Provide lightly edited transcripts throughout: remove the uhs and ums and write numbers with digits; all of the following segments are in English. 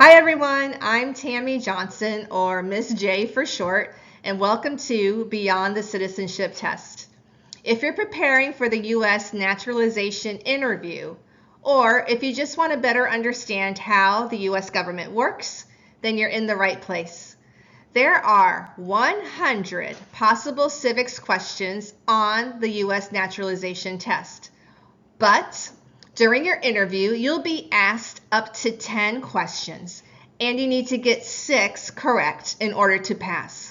Hi everyone, I'm Tammy Johnson, or Miss J for short, and welcome to Beyond the Citizenship Test. If you're preparing for the U.S. Naturalization interview, or if you just want to better understand how the U.S. government works, then you're in the right place. There are 100 possible civics questions on the U.S. Naturalization Test, but during your interview, you'll be asked up to 10 questions, and you need to get 6 correct in order to pass.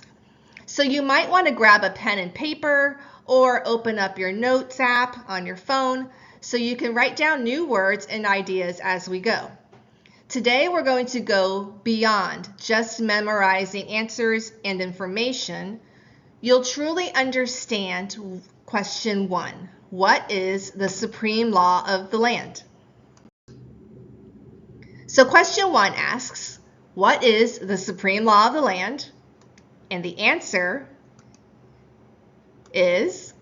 So you might want to grab a pen and paper or open up your notes app on your phone so you can write down new words and ideas as we go. Today, we're going to go beyond just memorizing answers and information. You'll truly understand question 1. What is the supreme law of the land? So question 1 asks, what is the supreme law of the land? And the answer is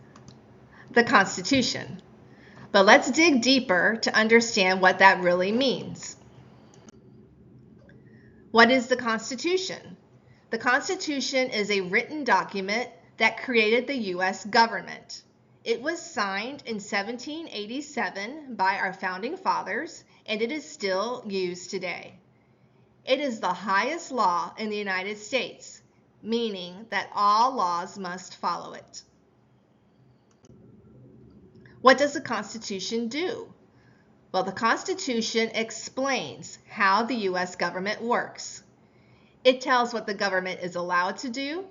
the Constitution. But let's dig deeper to understand what that really means. What is the Constitution? The Constitution is a written document that created the U.S. government. It was signed in 1787 by our founding fathers, and it is still used today. It is the highest law in the United States, meaning that all laws must follow it. What does the Constitution do? Well, the Constitution explains how the U.S. government works. It tells what the government is allowed to do,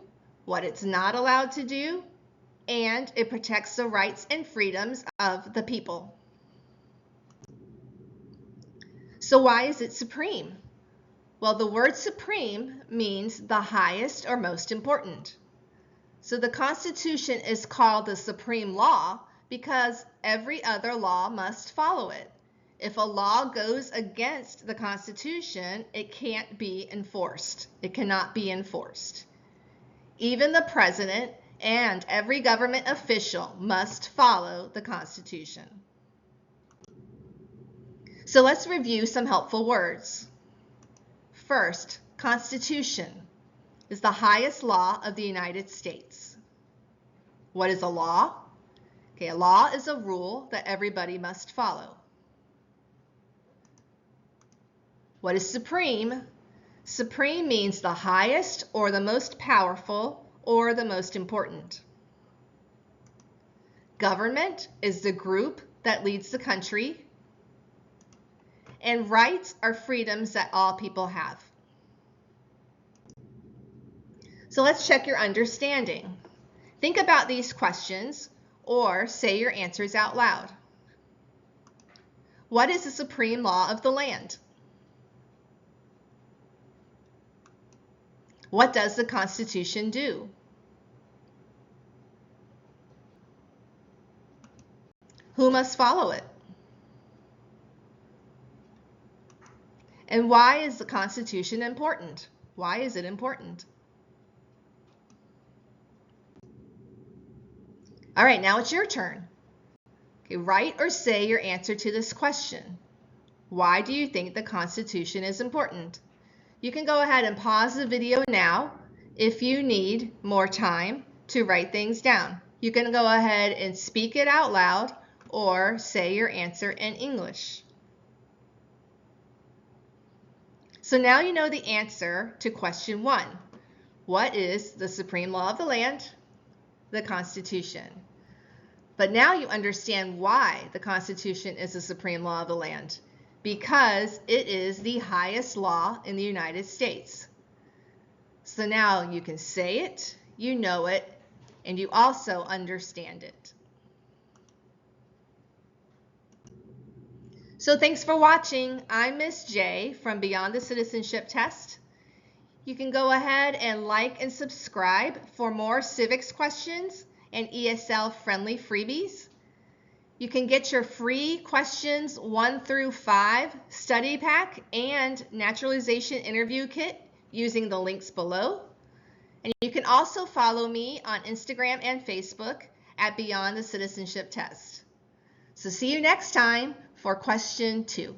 what it's not allowed to do, and it protects the rights and freedoms of the people. So why is it supreme? Well, the word supreme means the highest or most important. So the Constitution is called the supreme law because every other law must follow it. If a law goes against the Constitution, it can't be enforced. It cannot be enforced. Even the president and every government official must follow the Constitution. So let's review some helpful words. First, Constitution is the highest law of the United States. What is a law? Okay, a law is a rule that everybody must follow. What is supreme? Supreme means the highest or the most powerful or the most important. Government is the group that leads the country. And rights are freedoms that all people have. So let's check your understanding. Think about these questions or say your answers out loud. What is the supreme law of the land? What does the Constitution do? Who must follow it? And why is the Constitution important? Why is it important? All right, now it's your turn. Okay, write or say your answer to this question. Why do you think the Constitution is important? You can go ahead and pause the video now if you need more time to write things down. You can go ahead and speak it out loud or say your answer in English. So now you know the answer to question 1. What is the supreme law of the land? The Constitution. But now you understand why the Constitution is the supreme law of the land. Because it is the highest law in the United States. So now you can say it, you know it, and you also understand it. So thanks for watching. I'm Miss J from Beyond the Citizenship Test. You can go ahead and like and subscribe for more civics questions and ESL-friendly freebies. You can get your free questions 1 through 5 study pack and naturalization interview kit using the links below. And you can also follow me on Instagram and Facebook at Beyond the Citizenship Test. So see you next time for question 2.